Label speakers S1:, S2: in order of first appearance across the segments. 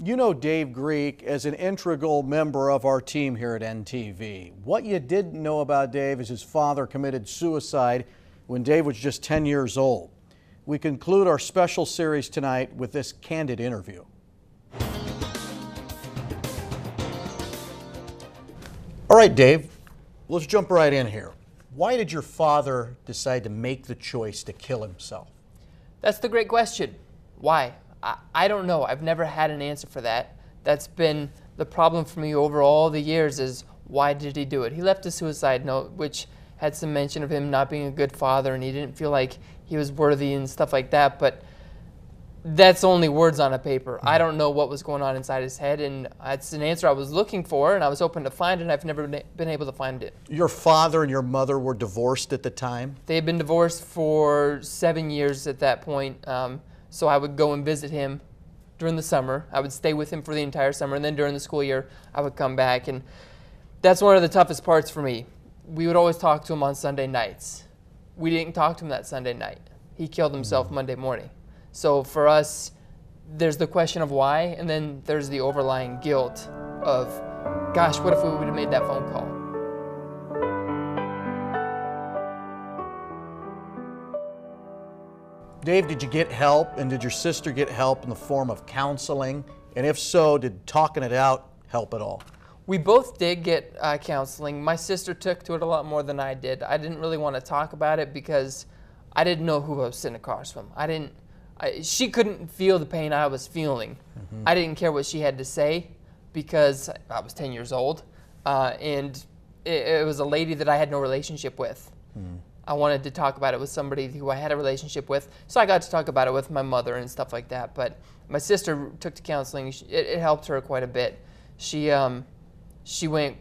S1: You know Dave Griek as an integral member of our team here at NTV. What you didn't know about Dave is his father committed suicide when Dave was just 10 years old. We conclude our special series tonight with this candid interview. All right, Dave, let's jump right in here. Why did your father decide to make the choice to kill himself?
S2: That's the great question. Why? I don't know. I've never had an answer for that. That's been the problem for me over all the years is why did he do it? He left a suicide note which had some mention of him not being a good father and he didn't feel like he was worthy and stuff like that, but that's only words on a paper. I don't know what was going on inside his head, and it's an answer I was looking for and I was hoping to find, and I've never been able to find it.
S1: Your father and your mother were divorced at the time?
S2: They had been divorced for 7 years at that point. So I would go and visit him during the summer. I would stay with him for the entire summer, and then during the school year, I would come back. And that's one of the toughest parts for me. We would always talk to him on Sunday nights. We didn't talk to him that Sunday night. He killed himself Monday morning. So for us, there's the question of why, and then there's the overlying guilt of, gosh, what if we would have made that phone call?
S1: Dave, did you get help, and did your sister get help in the form of counseling? And if so, did talking it out help at all?
S2: We both did get counseling. My sister took to it a lot more than I did. I didn't really want to talk about it because I didn't know who I was sitting across from. She couldn't feel the pain I was feeling. I didn't care what she had to say because I was 10 years old, and it was a lady that I had no relationship with. I wanted to talk about it with somebody who I had a relationship with, so I got to talk about it with my mother and stuff like that. But my sister took to counseling. It helped her quite a bit. She went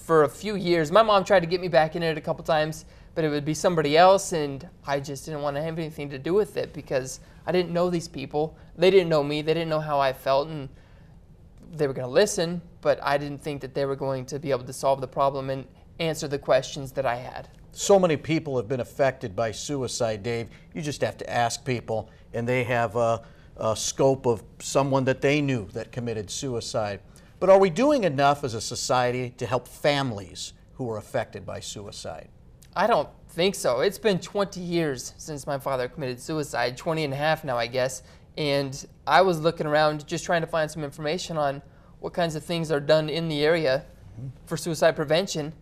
S2: for a few years. My mom tried to get me back in it a couple times, but it would be somebody else, and I just didn't want to have anything to do with it because I didn't know these people. They didn't know me. They didn't know how I felt, and they were going to listen, but I didn't think that they were going to be able to solve the problem and answer the questions that I had.
S1: So many people have been affected by suicide, Dave. You just have to ask people, and they have a scope of someone that they knew that committed suicide. But are we doing enough as a society to help families who are affected by suicide?
S2: I don't think so. It's been 20 years since my father committed suicide, 20 and a half now, I guess. And I was looking around just trying to find some information on what kinds of things are done in the area for suicide prevention.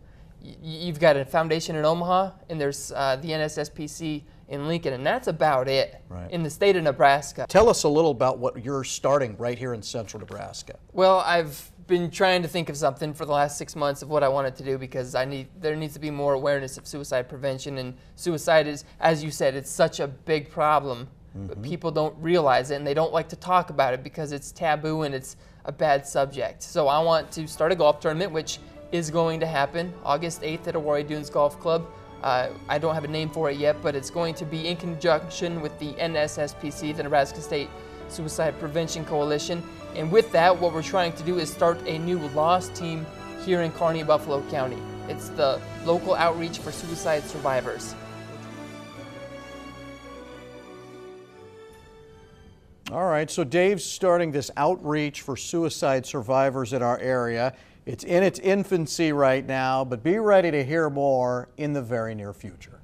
S2: You've got a foundation in Omaha, and there's the NSSPC in Lincoln, and that's about it in the state of Nebraska.
S1: Tell us a little about what you're starting right here in central Nebraska.
S2: Well, I've been trying to think of something for the last 6 months of what I wanted to do because there needs to be more awareness of suicide prevention, and suicide is, as you said, it's such a big problem, but people don't realize it, and they don't like to talk about it because it's taboo and it's a bad subject. So I want to start a golf tournament, which is going to happen August 8th at Aurora Dunes Golf Club. I don't have a name for it yet, but it's going to be in conjunction with the NSSPC, the Nebraska State Suicide Prevention Coalition. And with that, what we're trying to do is start a new lost team here in Kearney, Buffalo County. It's the local outreach for suicide survivors.
S1: All right, so Dave's starting this outreach for suicide survivors in our area. It's in its infancy right now, but be ready to hear more in the very near future.